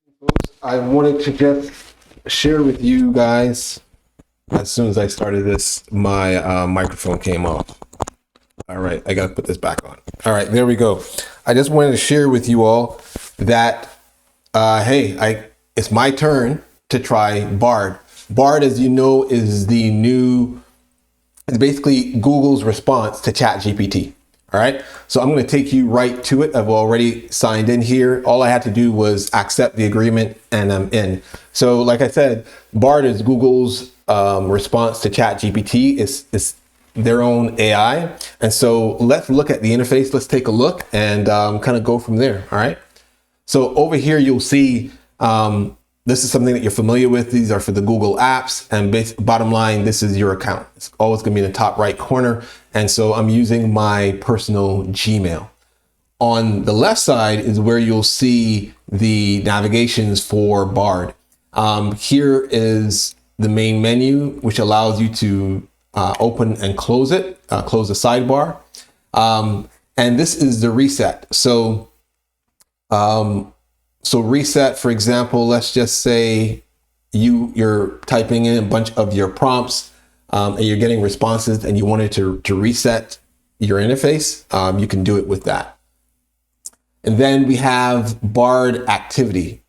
Folks, I wanted to just share with you guys. As soon as I started this, my microphone came off. All right, I gotta put this back on. All right, there we go. I just wanted to share with you all that it's my turn to try Bard. Bard, as you know, is it's basically Google's response to ChatGPT. All right, so I'm going to take you right to it. I've already signed in here. All I had to do was accept the agreement and I'm in. So like I said, Bard is Google's response to ChatGPT. It's their own AI. And so let's look at the interface. Let's take a look and kind of go from there. All right. So over here, you'll see this is something that you're familiar with. These are for the Google apps, and bottom line, this is your account. It's always going to be in the top right corner. And so I'm using my personal Gmail. On the left side is where you'll see the navigations for Bard. Here is the main menu, which allows you to open and close it, close the sidebar. And this is the reset. So reset, for example, let's just say you're typing in a bunch of your prompts and you're getting responses and you wanted to reset your interface, you can do it with that. And then we have Bard activity.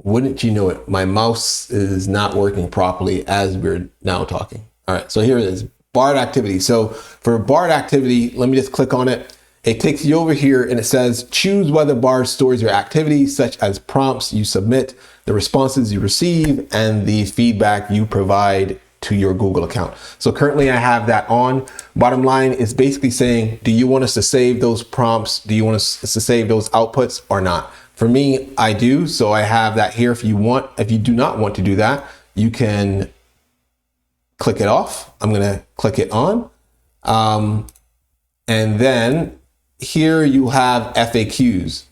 Wouldn't you know it? My mouse is not working properly as we're now talking. All right, so here it is, Bard activity. So for Bard activity, let me just click on it. It takes you over here and it says, choose whether Bard stores your activities, such as prompts you submit, the responses you receive, and the feedback you provide to your Google account. So currently I have that on. Bottom line is basically saying, do you want us to save those prompts? Do you want us to save those outputs or not? For me, I do. So I have that here. If you do not want to do that, you can click it off. I'm going to click it on. And then here you have FAQs.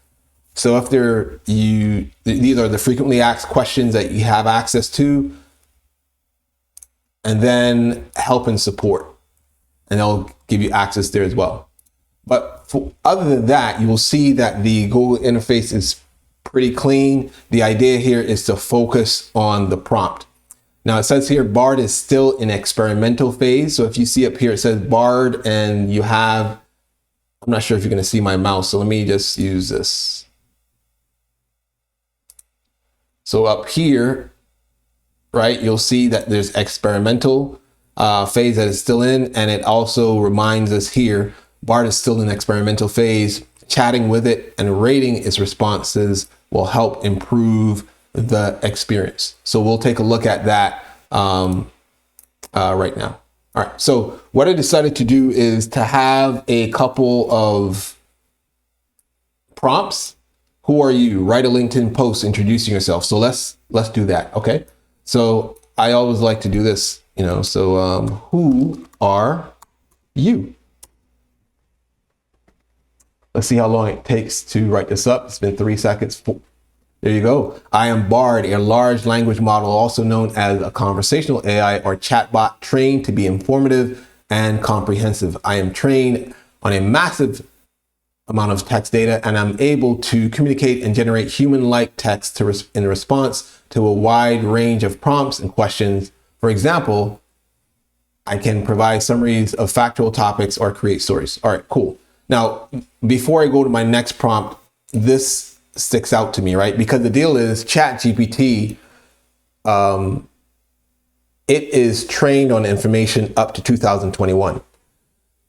So if these are the frequently asked questions that you have access to, and then help and support, and they'll give you access there as well. But other than that, you will see that the Google interface is pretty clean. The idea here is to focus on the prompt. Now it says here, Bard is still in experimental phase. So if you see up here, it says Bard and you have, I'm not sure if you're going to see my mouse, so let me just use this. So up here, right, you'll see that there's experimental phase that is still in, and it also reminds us here, Bard is still in experimental phase. Chatting with it and rating its responses will help improve the experience. So we'll take a look at that right now. All right, so what I decided to do is to have a couple of prompts. Who are you? Write a LinkedIn post introducing yourself. So let's do that, okay? So I always like to do this, so who are you? Let's see how long it takes to write this up. It's been 3 seconds. There you go. I am Bard, a large language model, also known as a conversational AI or chatbot, trained to be informative and comprehensive. I am trained on a massive amount of text data, and I'm able to communicate and generate human-like text in response to a wide range of prompts and questions. For example, I can provide summaries of factual topics or create stories. All right, cool. Now, before I go to my next prompt, this sticks out to me, right? Because the deal is ChatGPT, it is trained on information up to 2021.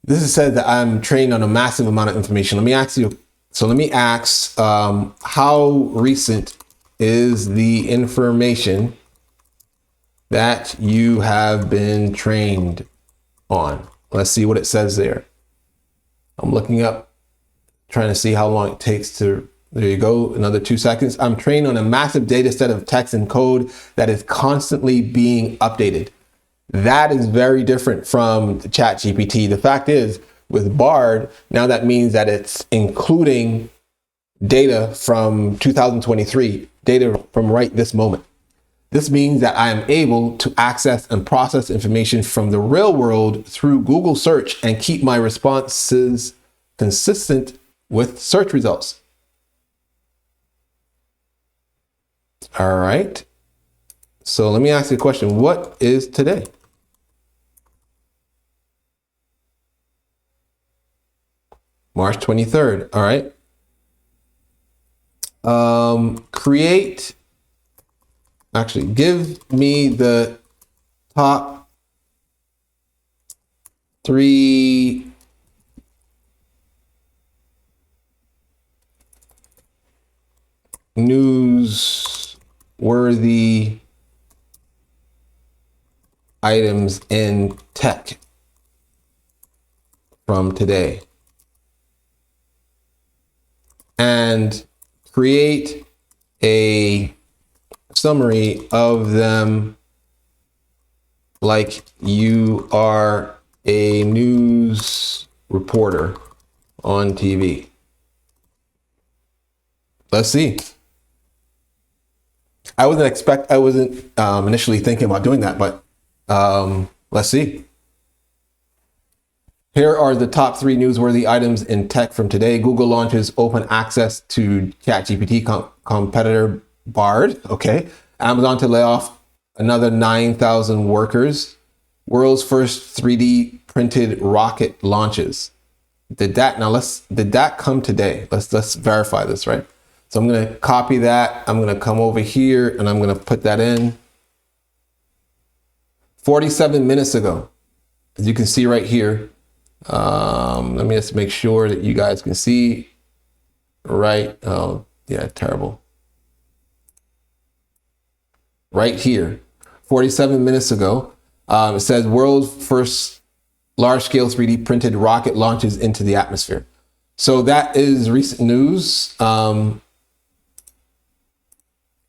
This is said that I'm trained on a massive amount of information. Let me ask, how recent is the information that you have been trained on? Let's see what it says there. I'm looking up, trying to see how long it takes to, there you go, another 2 seconds. I'm trained on a massive data set of text and code that is constantly being updated. That is very different from the ChatGPT. The fact is, with Bard, now that means that it's including data from 2023, data from right this moment. This means that I am able to access and process information from the real world through Google search and keep my responses consistent with search results. All right. So let me ask you a question. What is today? March 23rd. All right. Give me the top 3 newsworthy items in tech from today, and create a summary of them like you are a news reporter on TV. Let's see. I wasn't initially thinking about doing that, but let's see. Here are the top 3 newsworthy items in tech from today. Google launches open access to ChatGPT competitor Bard. Okay. Amazon to lay off another 9,000 workers. World's first 3D printed rocket launches. Did that come today? Let's verify this, right? So I'm going to copy that. I'm going to come over here and I'm going to put that in. 47 minutes ago, as you can see right here. Let me just make sure that you guys can see. Right. Oh, yeah, terrible. Right here, 47 minutes ago, it says world's first large-scale 3D printed rocket launches into the atmosphere. So that is recent news.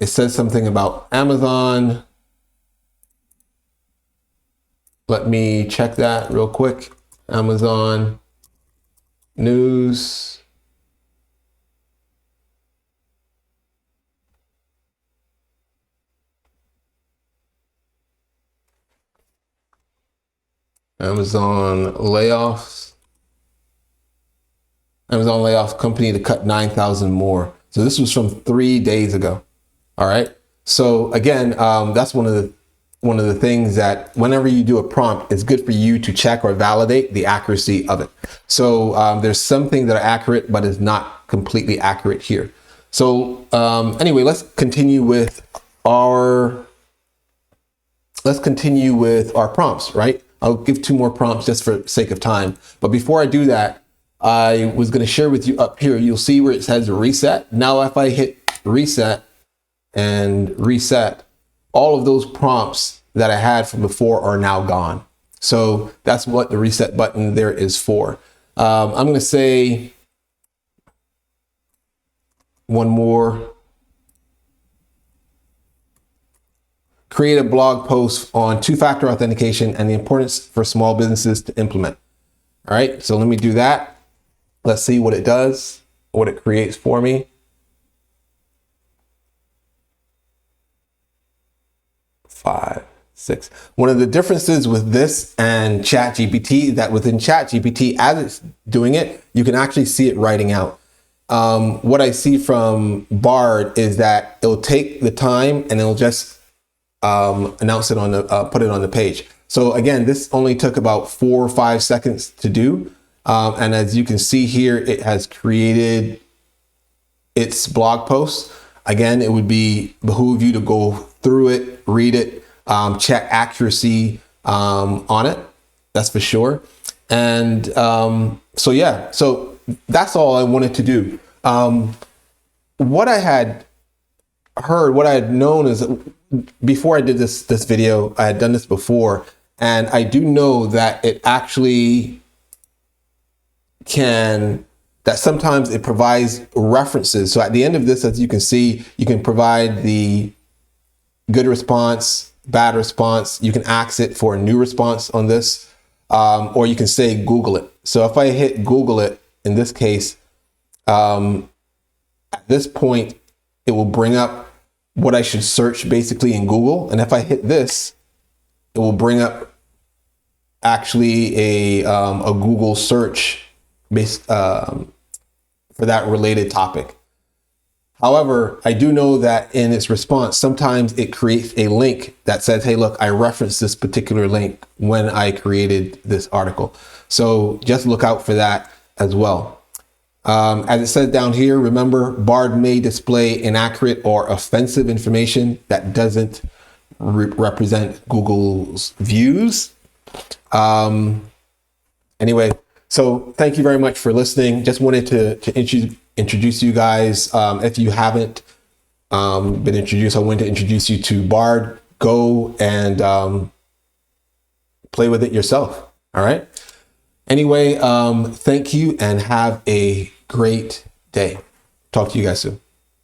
It says something about Amazon. Let me check that real quick. Amazon news. Amazon layoffs. Amazon layoff company to cut 9,000 more. So this was from 3 days ago. All right. So again, that's one of the things that whenever you do a prompt, it's good for you to check or validate the accuracy of it. So there's some things that are accurate, but it's not completely accurate here. So anyway, let's continue with our prompts, right? I'll give 2 more prompts just for sake of time. But before I do that, I was going to share with you up here, you'll see where it says reset. Now, if I hit reset and reset, all of those prompts that I had from before are now gone. So that's what the reset button there is for. I'm going to say one more. Create a blog post on 2-factor authentication and the importance for small businesses to implement. All right, so let me do that. Let's see what it does, what it creates for me. 5, 6. One of the differences with this and ChatGPT is that within ChatGPT, as it's doing it, you can actually see it writing out. What I see from Bard is that it'll take the time and it'll just announce it on the put it on the page. So again, this only took about 4 or 5 seconds to do, and as you can see here, it has created its blog post. Again, it would behoove you to go through it, read it, check accuracy on it. That's for sure. And so yeah, so that's all I wanted to do. What I had heard, what I had known is before I did this video, I had done this before, and I do know that it actually that sometimes it provides references. So at the end of this, as you can see, you can provide the good response, bad response. You can ask it for a new response on this, or you can say Google it. So if I hit Google it, in this case, at this point, it will bring up what I should search basically in Google. And if I hit this, it will bring up actually a Google search based for that related topic. However, I do know that in its response, sometimes it creates a link that says, hey, look, I referenced this particular link when I created this article. So just look out for that as well. As it says down here, remember, Bard may display inaccurate or offensive information that doesn't represent Google's views. Anyway, so thank you very much for listening. Just wanted to introduce you guys. If you haven't been introduced, I wanted to introduce you to Bard. Go and play with it yourself. All right. Anyway, thank you and have a great day. Talk to you guys soon.